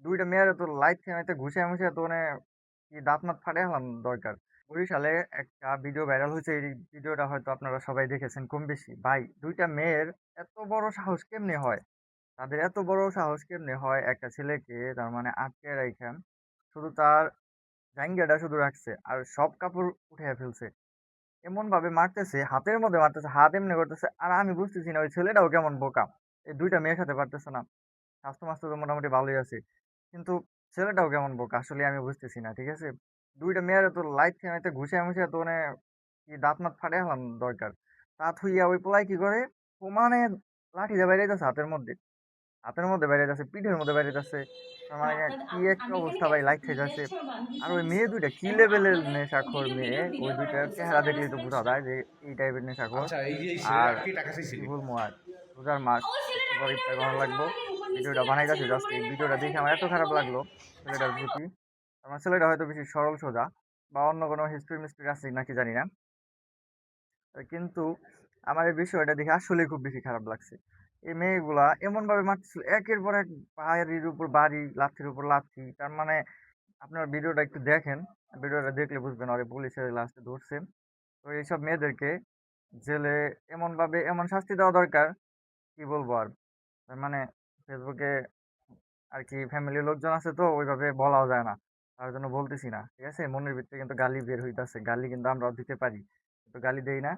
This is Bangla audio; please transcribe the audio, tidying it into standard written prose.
২ টা মেয়েরে তো লাইট থামাইতে ঘুষায় মুছাইয়া তো মানে কি দাঁত মাত ফাটাই ফেলান দরকার। বরিশালে একটা ভিডিও ভাইরাল হইছে। এই ভিডিওটা হয়তো আপনারা সবাই দেখেছেন কম বেশি। ভাই ২ টা মেয়ের এত বড় সাহস কেমনে হয়? তাদের এত বড় সাহস কেমনে হয় একটা ছেলেকে তার মানে আটকে রাইখা শুধু তার জাঙ্গিয়াটা শুধু রাখছে আর সব কাপড় উঠাইয়া ফেলছে। এমনভাবে মারতেছে, হাতের মধ্যে মারতেছে, হাত এমনি করতেছে। আর আমি বুঝতেছি না ওই ছেলেটাও কেমন বোকা। এই ২ টা মেয়ের সাথে পারতেছে না। স্বাস্থ্য-মাস্থ্য তো মোটামুটি ভালোই আছে। কিন্তু ছেলেটাও কেমন বোকা আসলেই আমি বুঝতেছি না। ঠিক আছে? ২ টা মেয়েরে তো লাইট থামাইতে ঘুষায় মুছাইয়া তো মানে কি দাঁত মাত ফাটাই ফেলান দরকার। তা থুইয়া ওই পোলায় কি করে? সমানে লাঠি দিয়ে বাইরাইতেছে হাতের মধ্যে। হাতের মধ্যে বাইরাইতেছে, পিঠের মধ্যে বাইরাইতেছে। তার মানে কি একটা আপনি কি অবস্থা ভাই নেশা লাইট খাইতেছে। নেশা আর ওই মেয়ে ২ টা কি এবং লেভেলের আপনাদের নেশাখোর ভিডিও মেয়ে। ভিডিও ওই ভিডিও ২ করা টার হচ্ছে চেহারা সাধারণ দেখলেই তো বোঝা নেশা। যায় যে এই টাইপের নেশাখোর। আচ্ছা, এই ছেলের আর আজকে টাকা চাইছিল। কি বলবো আর? রোজার মাস। ওই একটু ছেলেটা পরে কিন্তু ইফতার আমি করানো জানতাম লাগবো। আমাদের উপর নিচ ভিডিওটা থেকে একটা বানাইতেছি ছেলের জাস্ট উপরে এই নেমে ভিডিওটা টাকা দেখে চাইতে আমার পারে এত এত খারাপ বড় লাগলো আচ্ছা ছেলেটার আমি প্রতি। আমার ছেলেটা হয়তো বেশি সরল সোজা বা অন্য কোনো হিস্ট্রি-মিস্ট্রি আছে নাকি জানি না। কিন্তু আমার এই বিষয়টা দেখে আসলেই খুব বেশি খারাপ লাগছে। এই মেয়েগুলা এমনভাবে মারতেছিল একের পর এক বাড়ির উপর বাড়ি, লাথির উপর লাথি। তার মানে আপনারা ভিডিওটা একটু দেখেন। ভিডিওটা দেখলে বুঝবেন আরে পুলিশে লাস্টে ধরছে। তো এইসব মেয়েদেরকে জেলে এমনভাবে এমন শাস্তি দেওয়া দরকার, কি বলবো আর? তার মানে ফেসবুকে আরকি ফ্যামিলির লোকজন আছে তো ওইভাবে বলাও যায় না। তার জন্য বলতেছি না। ঠিক আছে? মনের ভিতরে কিন্তু গালি বের হইতাছে। গালি কিন্তু আমরাও দিতে পারি। কিন্তু গালি দেই না।